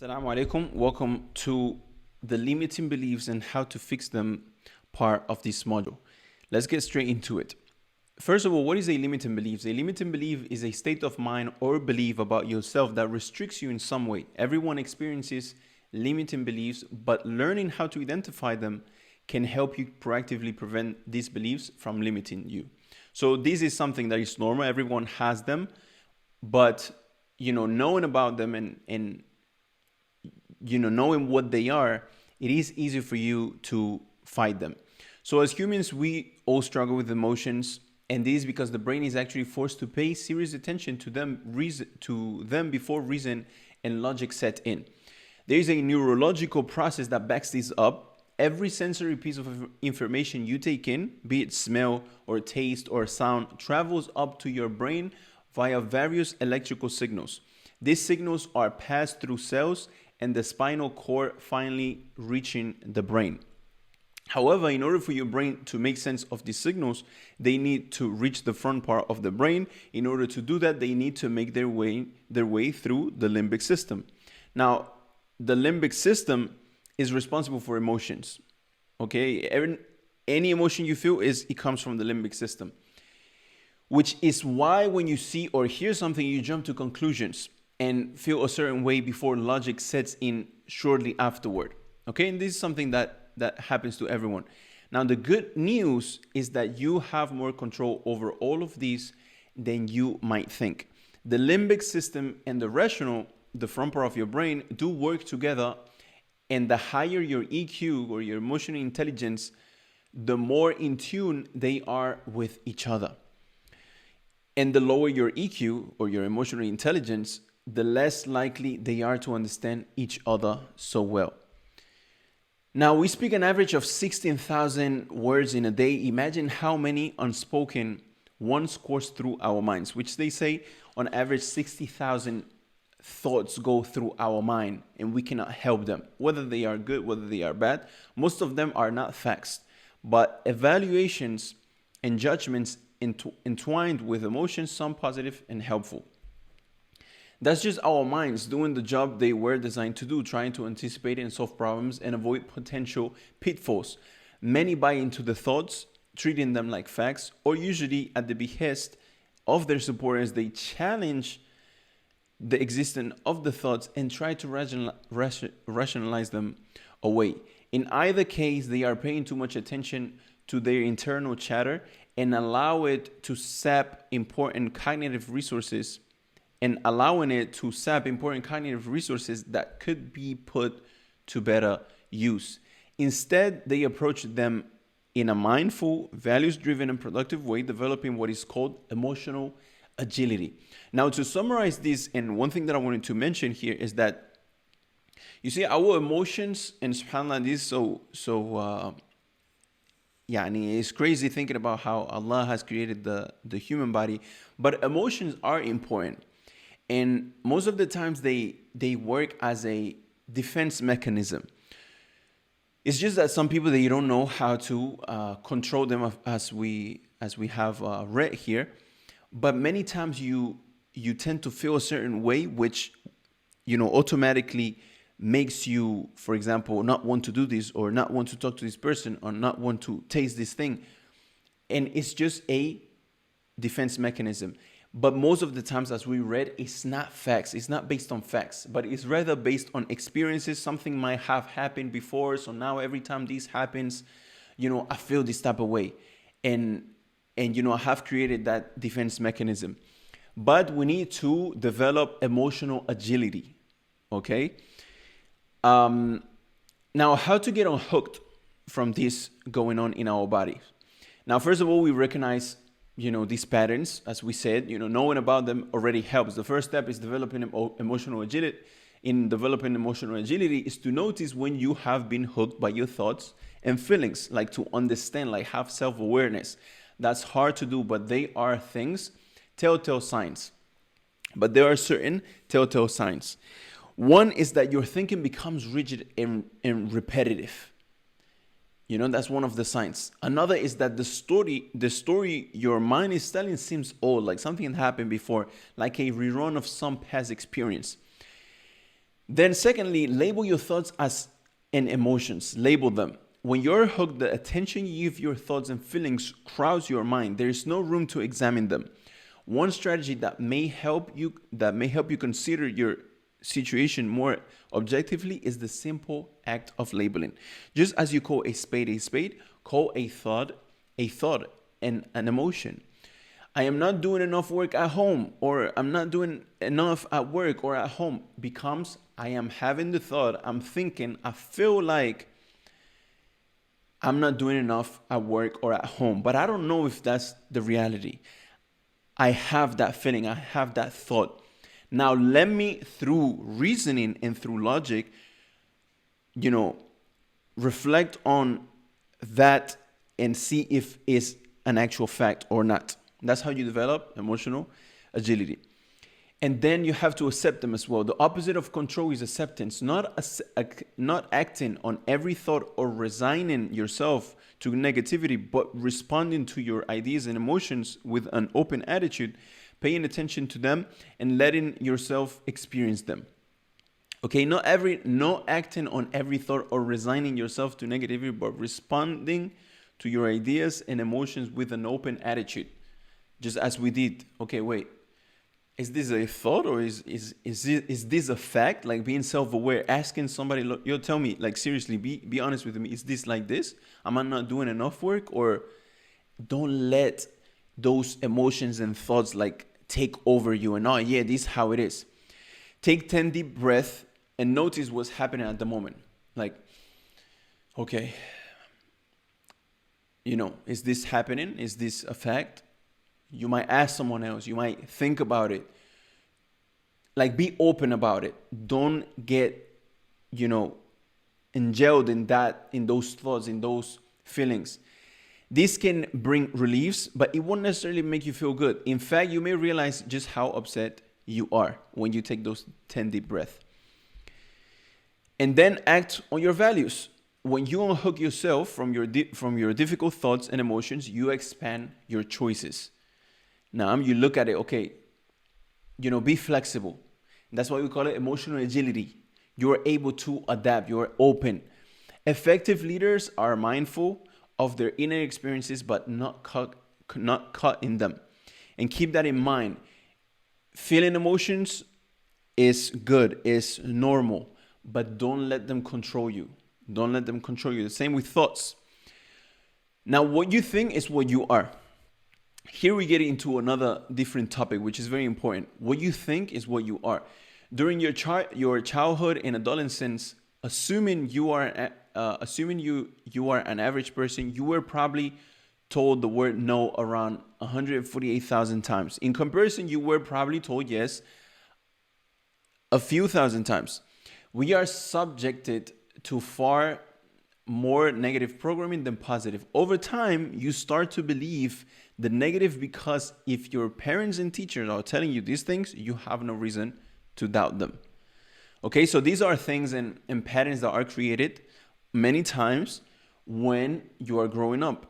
Assalamu alaikum. Welcome to the limiting beliefs and how to fix them part of this module. Let's get straight into it. First of all, what is a limiting belief? A limiting belief is a state of mind or belief about yourself that restricts you in some way. Everyone experiences limiting beliefs, but learning how to identify them can help you proactively prevent these beliefs from limiting you. So this is something that is normal. Everyone has them, but knowing about them and knowing what they are, it is easy for you to fight them. So as humans, we all struggle with emotions, and this is because the brain is actually forced to pay serious attention to them before reason and logic set in. There is a neurological process that backs this up. Every sensory piece of information you take in, be it smell or taste or sound, travels up to your brain via various electrical signals. These signals are passed through cells and the spinal cord, finally reaching the brain. However, in order for your brain to make sense of these signals, they need to reach the front part of the brain. In order to do that, they need to make their way through the limbic system. Now, the limbic system is responsible for emotions. Okay, any emotion you feel it comes from the limbic system, which is why when you see or hear something, you jump to conclusions and feel a certain way before logic sets in shortly afterward. Okay, and this is something that happens to everyone. Now, the good news is that you have more control over all of these than you might think. The limbic system and the rational, the front part of your brain, do work together, and the higher your EQ or your emotional intelligence, the more in tune they are with each other. And the lower your EQ or your emotional intelligence, the less likely they are to understand each other so well. Now, we speak an average of 16,000 words in a day. Imagine how many unspoken ones course through our minds, which they say on average 60,000 thoughts go through our mind, and we cannot help them, whether they are good, whether they are bad. Most of them are not facts, but evaluations and judgments entwined with emotions, some positive and helpful. That's just our minds doing the job they were designed to do, trying to anticipate and solve problems and avoid potential pitfalls. Many buy into the thoughts, treating them like facts, or usually at the behest of their supporters, they challenge the existence of the thoughts and try to rationalize them away. In either case, they are paying too much attention to their internal chatter and allow it to sap important cognitive resources that could be put to better use. Instead, they approach them in a mindful, values-driven, and productive way, developing what is called emotional agility. Now, to summarize this, and one thing that I wanted to mention here is that, you see, our emotions, and subhanAllah, this it's crazy thinking about how Allah has created the human body, but emotions are important. And most of the times they work as a defense mechanism. It's just that some people, they don't know how to control them, as we have read here. But many times you tend to feel a certain way, which automatically makes you, for example, not want to do this, or not want to talk to this person, or not want to taste this thing. And it's just a defense mechanism. But most of the times, as we read, it's not facts. It's not based on facts, but it's rather based on experiences. Something might have happened before, so now every time this happens, I feel this type of way. And I have created that defense mechanism. But we need to develop emotional agility, okay? Now, how to get unhooked from this going on in our body? Now, first of all, we recognize these patterns, as we said, knowing about them already helps. The first step is developing emotional agility. In developing emotional agility is to notice when you have been hooked by your thoughts and feelings, like to understand, like have self-awareness. That's hard to do, but they are telltale signs. But there are certain telltale signs. One is that your thinking becomes rigid and repetitive. That's one of the signs. Another is that the story your mind is telling seems old, like something happened before, like a rerun of some past experience. Then secondly, label your thoughts as and emotions. Label them. When you're hooked, the attention you give your thoughts and feelings crowds your mind. There is no room to examine them. One strategy that may help you consider your situation more objectively is the simple act of labeling. Just as you call a spade, call a thought and an emotion. I am not doing enough work at home, or I'm not doing enough at work or at home, becomes I am having the thought, I'm thinking, I feel like I'm not doing enough at work or at home, but I don't know if that's the reality. I have that feeling, I have that thought. Now let me, through reasoning and through logic, reflect on that and see if it's an actual fact or not. That's how you develop emotional agility. And then you have to accept them as well. The opposite of control is acceptance, not acting on every thought or resigning yourself to negativity, but responding to your ideas and emotions with an open attitude, paying attention to them and letting yourself experience them. Okay, not acting on every thought or resigning yourself to negativity, but responding to your ideas and emotions with an open attitude. Just as we did. Okay, wait. Is this a thought or is this a fact? Like being self-aware, asking somebody, look, yo, tell me, like seriously, be honest with me. Is this like this? Am I not doing enough work? Or don't let those emotions and thoughts like take over you and this is how it is. Take 10 deep breaths and notice what's happening at the moment. Like, okay, is this happening? Is this a fact? You might ask someone else. You might think about it. Like, be open about it. Don't get, enjailed in those thoughts, in those feelings. This can bring reliefs, but it won't necessarily make you feel good. In fact, you may realize just how upset you are when you take those 10 deep breaths. And then act on your values. When you unhook yourself from your difficult thoughts and emotions, you expand your choices. Now you look at it, okay, be flexible. That's why we call it emotional agility. You're able to adapt. You're open. Effective leaders are mindful of their inner experiences, but not caught in them. And keep that in mind. Feeling emotions is good, is normal, but don't let them control you. Don't let them control you. The same with thoughts. Now, what you think is what you are. Here we get into another different topic, which is very important. What you think is what you are. During your childhood and adolescence, assuming you are an average person, you were probably told the word no around 148,000 times. In comparison, you were probably told yes a few thousand times. We are subjected to far more negative programming than positive. Over time, you start to believe the negative because if your parents and teachers are telling you these things, you have no reason to doubt them. Okay, so these are things and patterns that are created many times when you are growing up.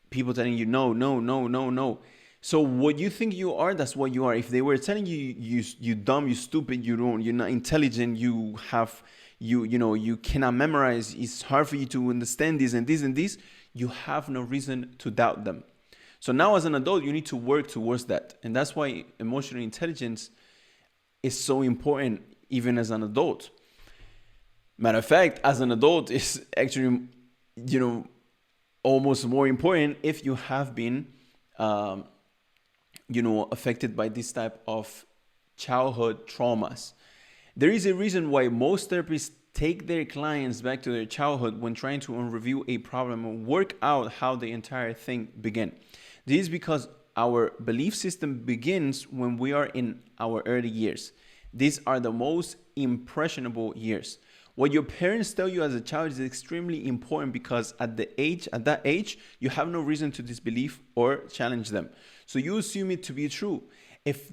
People telling you no. So what you think you are, that's what you are. If they were telling you dumb, you stupid, you're not intelligent, you cannot memorize, it's hard for you to understand this and this and this, you have no reason to doubt them. So now as an adult, you need to work towards that. And that's why emotional intelligence is so important even as an adult. Matter of fact, as an adult, it's actually, almost more important if you have been, affected by this type of childhood traumas. There is a reason why most therapists take their clients back to their childhood when trying to review a problem and work out how the entire thing began. This is because our belief system begins when we are in our early years. These are the most impressionable years. What your parents tell you as a child is extremely important because at that age, you have no reason to disbelieve or challenge them. So you assume it to be true. If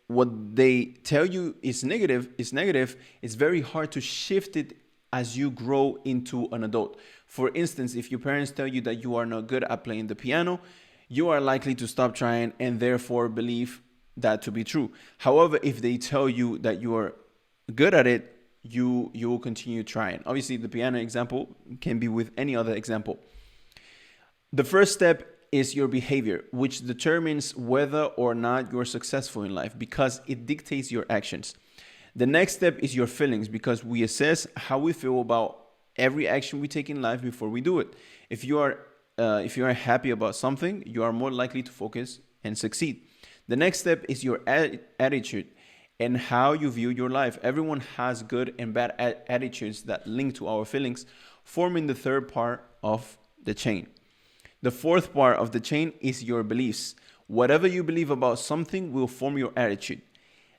what they tell you is negative, it's very hard to shift it as you grow into an adult. For instance, if your parents tell you that you are not good at playing the piano, you are likely to stop trying and therefore believe that to be true. However, if they tell you that you are good at it, you will continue trying. Obviously, the piano example can be with any other example. The first step is your behavior, which determines whether or not you're successful in life because it dictates your actions. The next step is your feelings because we assess how we feel about every action we take in life before we do it. If you are happy about something, you are more likely to focus and succeed. The next step is your attitude and how you view your life. Everyone has good and bad attitudes that link to our feelings, forming the third part of the chain. The fourth part of the chain is your beliefs. Whatever you believe about something will form your attitude,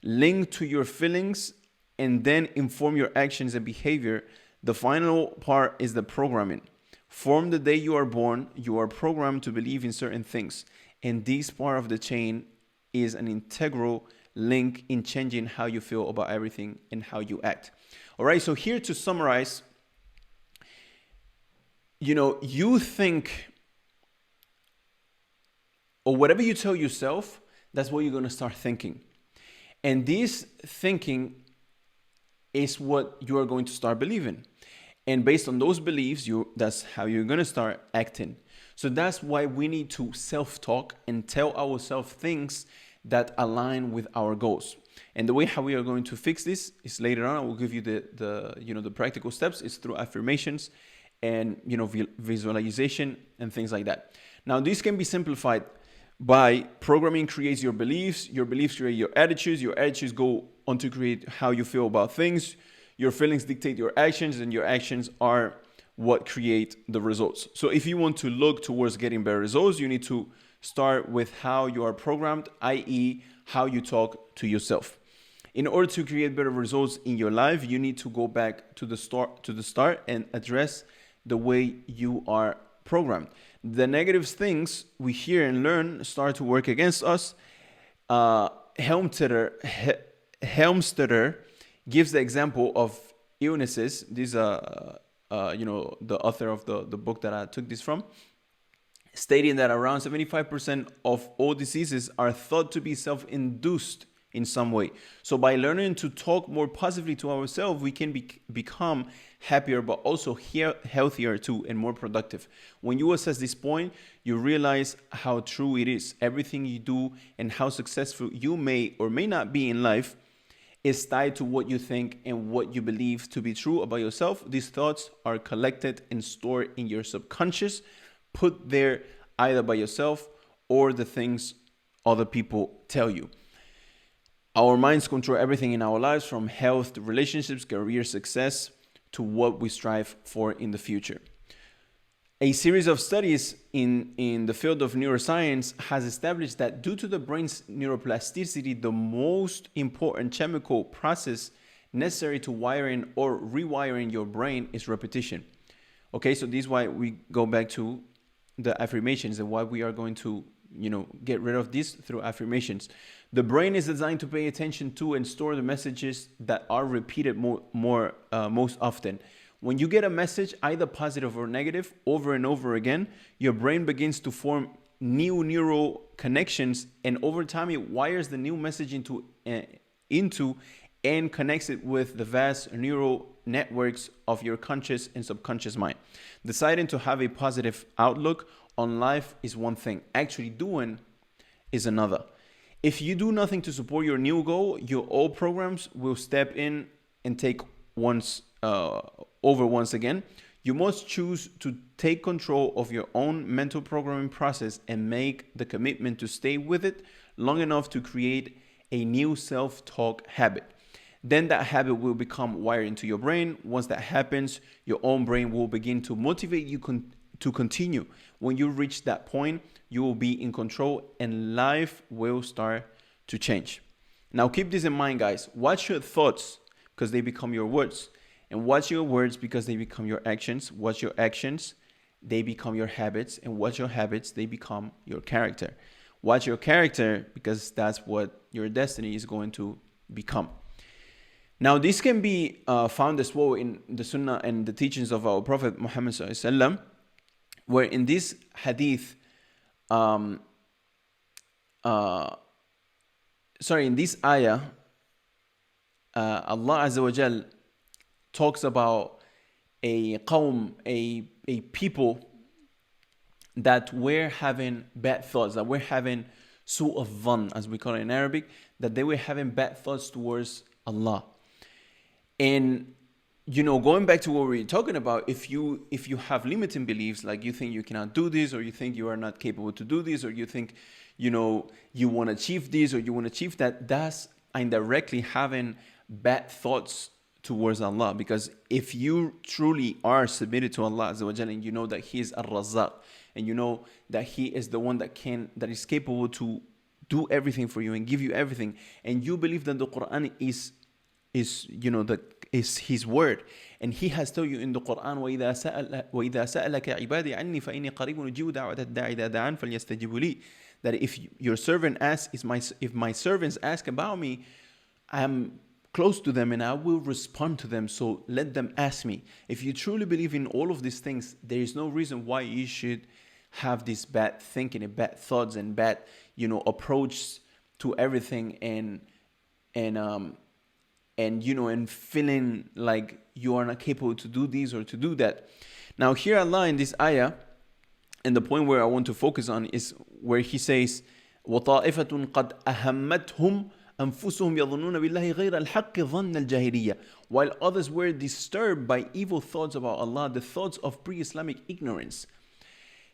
link to your feelings, and then inform your actions and behavior. The final part is the programming. From the day you are born, you are programmed to believe in certain things. And this part of the chain is an integral link in changing how you feel about everything and how you act. All right, so here to summarize, you think, or whatever you tell yourself, that's what you're going to start thinking. And this thinking is what you are going to start believing. And based on those beliefs, that's how you're going to start acting. So that's why we need to self-talk and tell ourselves things that align with our goals. And the way how we are going to fix this is later on. I will give you the practical steps. It's through affirmations and visualization and things like that. Now, this can be simplified by programming creates your beliefs create your attitudes go on to create how you feel about things, your feelings dictate your actions, and your actions are what create the results. So if you want to look towards getting better results, you need to start with how you are programmed, i.e. how you talk to yourself. In order to create better results in your life, you need to go back to the start and address the way you are programmed. The negative things we hear and learn start to work against us. Helmstetter gives the example of illnesses. These are, the author of the book that I took this from, stating that around 75% of all diseases are thought to be self-induced in some way. So by learning to talk more positively to ourselves, we can become happier, but also healthier too, and more productive. When you assess this point, you realize how true it is. Everything you do and how successful you may or may not be in life is tied to what you think and what you believe to be true about yourself. These thoughts are collected and stored in your subconscious, put there either by yourself or the things other people tell you. Our minds control everything in our lives, from health to relationships, career success, to what we strive for in the future. A series of studies in the field of neuroscience has established that due to the brain's neuroplasticity, the most important chemical process necessary to wiring or rewiring your brain is repetition. Okay, so this is why we go back to the affirmations and why we are going to get rid of this through affirmations. The brain is designed to pay attention to and store the messages that are repeated most often. When you get a message, either positive or negative, over and over again, your brain begins to form new neural connections, and over time it wires the new message into and connects it with the vast neural networks of your conscious and subconscious mind. Deciding to have a positive outlook on life is one thing. Actually doing is another. If you do nothing to support your new goal, your old programs will step in and take over once again. You must choose to take control of your own mental programming process and make the commitment to stay with it long enough to create a new self-talk habit. Then that habit will become wired into your brain. Once that happens, your own brain will begin to motivate you to continue. When you reach that point, you will be in control and life will start to change. Now keep this in mind, guys. Watch your thoughts because they become your words. And watch your words because they become your actions. Watch your actions, they become your habits. And watch your habits, they become your character. Watch your character because that's what your destiny is going to become. Now, this can be found as well in the Sunnah and the teachings of our Prophet Muhammad Sallallahu Alaihi Wasallam, where in this hadith, in this ayah, Allah Azza wa Jal talks about a qawm, a people that were having bad thoughts, that were having su'u dhann, as we call it in Arabic, that they were having bad thoughts towards Allah. And going back to what we were talking about, if you have limiting beliefs, like you think you cannot do this, or you think you are not capable to do this, or you think you want to achieve this or you want to achieve that, that's indirectly having bad thoughts towards Allah. Because if you truly are submitted to Allah Azza wa Jalla, and you know that He is Ar-Razzaq, and you know that He is the one that is capable to do everything for you and give you everything, and you believe that the Quran is His word, and He has told you in the Quran, وَإِذَا سَأَلَكَ عِبَادِي عَنِّي فَإِنِّي قَرِيبٌ أُجِيبُ دَعْوَةَ الدَّاعِ إِذَا دَعَانِ فَلْيَسْتَجِيبُوا لِي. That if your servant asks, if my servants ask about me, I am close to them and I will respond to them. So let them ask me. If you truly believe in all of these things, there is no reason why you should have this bad thinking and bad thoughts and bad, approach to everything, and feeling like you are not capable to do this or to do that. Now here Allah in this ayah, and the point where I want to focus on is where He says, وَطَائِفَةٌ قَدْ أَهَمَّتْهُمْ أَنفُسُهُمْ يَظُنُّونَ بِاللَّهِ غَيْرَ الْحَقِّ ظَنَّ الْجَاهِلِيَّةِ. While others were disturbed by evil thoughts about Allah, the thoughts of pre-Islamic ignorance.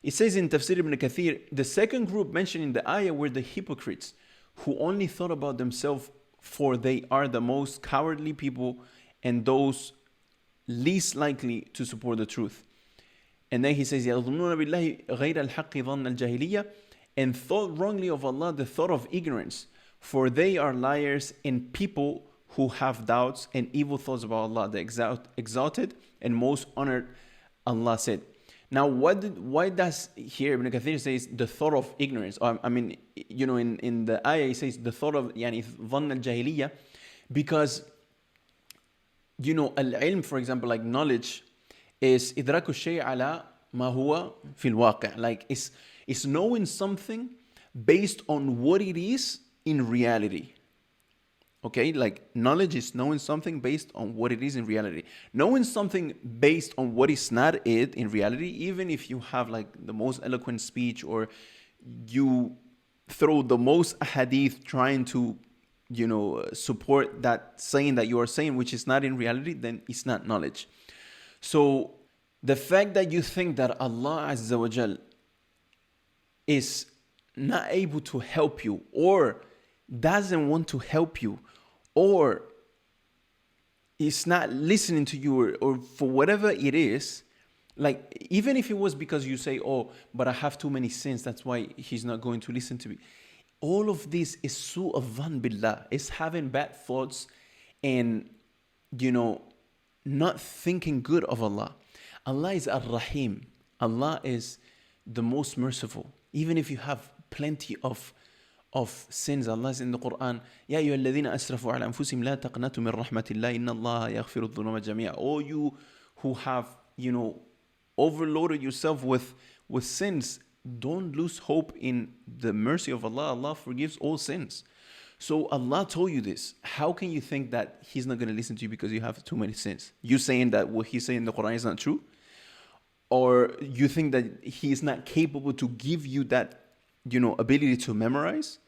It says in Tafsir ibn Kathir, the second group mentioned in the ayah were the hypocrites, who only thought about themselves, for they are the most cowardly people and those least likely to support the truth. And then he says, يَظُنُّونَ بِاللَّهِ غَيْرَ الْحَقِّ ظَنَّ الْجَاهِلِيَّةِ, and thought wrongly of Allah the thought of ignorance, for they are liars and people who have doubts and evil thoughts about Allah, the exalted and most honored. Allah said. Now, why does here Ibn Kathir says the thought of ignorance? In the ayah he says the thought of ظن الجاهلية, because al-ilm, for example, like knowledge, is إدراك الشيء على ما هو في الواقع. Like it's knowing something based on what it is in reality. Okay, like knowledge is knowing something based on what it is in reality. Knowing something based on what is not it in reality, even if you have like the most eloquent speech, or you throw the most hadith trying to support that saying that you are saying, which is not in reality, then it's not knowledge. So the fact that you think that Allah Azza wa Jal is not able to help you, or doesn't want to help you, or is not listening to you, or for whatever it is, like even if it was because you say, oh, but I have too many sins, that's why He's not going to listen to me. All of this is su'u dhann billah. It's having bad thoughts and not thinking good of Allah. Allah is Ar-Rahim. Allah is the most merciful. Even if you have plenty of sins, Allah is in the Quran, يَا أَيُّهَا الَّذِينَ أَسْرَفُوا عَلَى أَنفُسِهِمْ لَا تَقْنَطُوا مِنْ رَحْمَةِ اللَّهِ إِنَّ اللَّهَ يَغْفِرُ الذُّنُوبَ جَمِيعًا. All you who have overloaded yourself with sins, don't lose hope in the mercy of Allah. Allah forgives all sins. So Allah told you this. How can you think that He's not going to listen to you because you have too many sins? You saying that what He's saying in the Quran is not true? Or you think that He is not capable to give you that ability to memorize?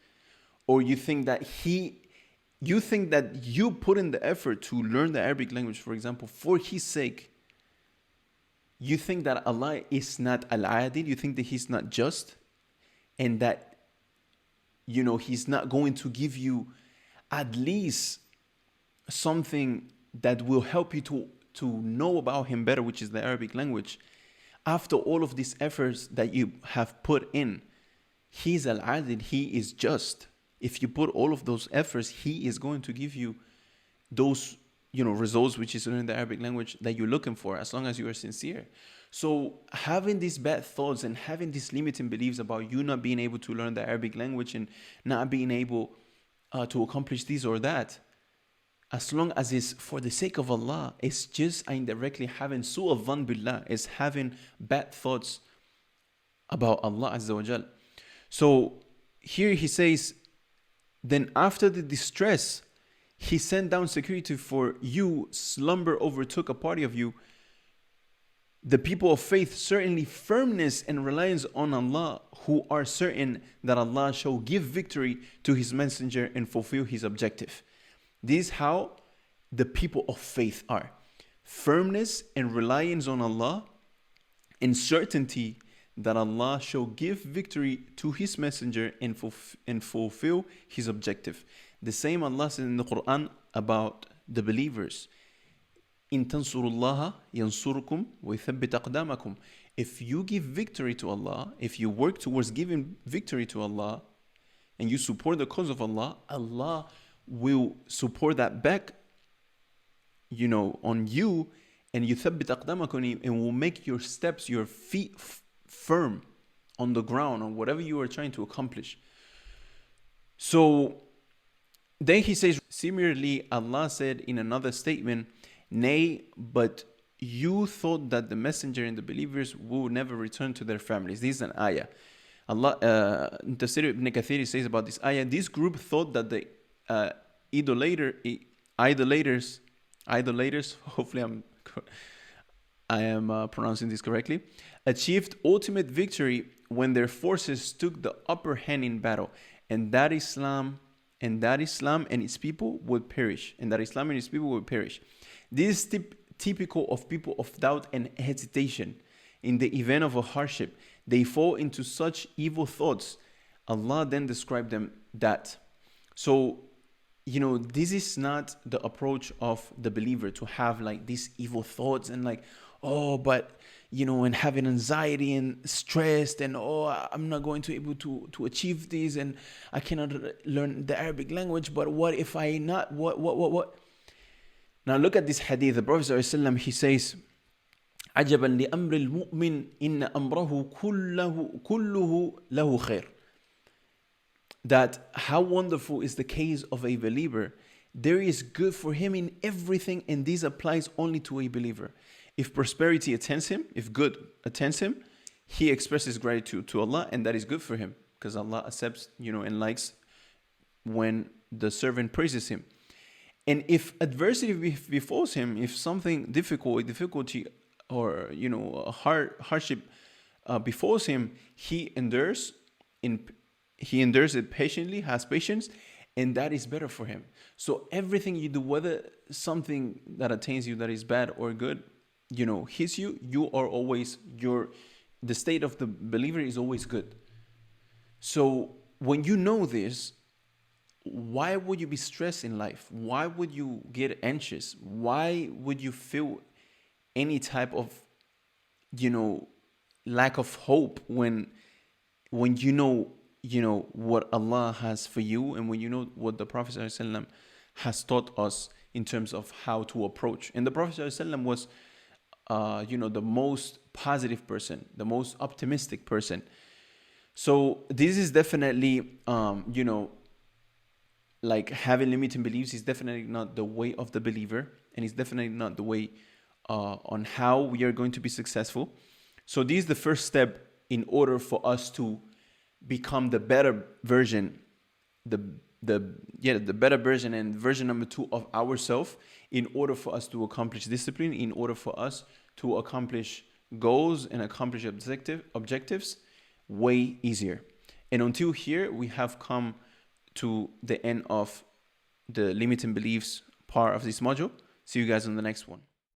Or you think that you put in the effort to learn the Arabic language, for example, for His sake. You think that Allah is not al-adil, you think that He's not just, and that He's not going to give you at least something that will help you to know about Him better, which is the Arabic language. After all of these efforts that you have put in, He's al-adil, He is just. If you put all of those efforts, He is going to give you those results, which is in the Arabic language, that you're looking for, as long as you are sincere. So having these bad thoughts and having these limiting beliefs about you not being able to learn the Arabic language and not being able to accomplish this or that, as long as it's for the sake of Allah, it's just indirectly having su'u dhann billah, is having bad thoughts about Allah Azza wa Jal. So here he says, then after the distress, He sent down security for you. Slumber overtook a party of you. The people of faith, certainly firmness and reliance on Allah, who are certain that Allah shall give victory to His messenger and fulfill His objective. This is how the people of faith are. Firmness and reliance on Allah, and certainty that Allah shall give victory to His messenger and fulfill His objective. The same Allah said in the Quran about the believers. إن تنصروا الله ينصركم ويثبت أقدامكم. If you give victory to Allah, if you work towards giving victory to Allah, and you support the cause of Allah, Allah will support that back, on you, and يثبت أقدامكم, and will make your steps, your feet firm on the ground, on whatever you are trying to accomplish. So then he says, similarly, Allah said in another statement, nay, but you thought that the messenger and the believers will never return to their families. This is an ayah. Allah, Tafsir Ibn Kathir says about this ayah, this group thought that the idolaters, hopefully I am pronouncing this correctly, achieved ultimate victory when their forces took the upper hand in battle, and that Islam and its people would perish. This is typical of people of doubt and hesitation. In the event of a hardship, they fall into such evil thoughts. Allah then described them that. So, this is not the approach of the believer, to have like these evil thoughts and like, and having anxiety and stressed and, I'm not going to be able to achieve this, and I cannot learn the Arabic language, but what if I not, what? Now look at this hadith. The Prophet ﷺ, he says, عَجَبًا لِأَمْرِ الْمُؤْمِنِ إِنَّ أَمْرَهُ كُلُّهُ لَهُ خَيْرٌ. That how wonderful is the case of a believer. There is good for him in everything, and this applies only to a believer. If prosperity attends him, if good attends him, he expresses gratitude to Allah, and that is good for him, because Allah accepts, and likes when the servant praises him. And if adversity befalls him, if something difficulty, or a hardship befalls him, he endures it patiently, has patience, and that is better for him. So everything you do, whether something that attains you that is bad or good, hits you, are always, the state of the believer is always good. So when you know this, why would you be stressed in life? Why would you get anxious? Why would you feel any type of, lack of hope when you know what Allah has for you, and when you know what the Prophet ﷺ has taught us in terms of how to approach? And the Prophet ﷺ was, the most positive person, the most optimistic person. So this is definitely, like having limiting beliefs is definitely not the way of the believer, and it's definitely not the way on how we are going to be successful. So this is the first step in order for us to become the better version, the better version, and version number 2 of ourselves, in order for us to accomplish discipline, in order for us to accomplish goals and accomplish objectives way easier. And until here, we have come to the end of the limiting beliefs part of this module. See you guys on the next one.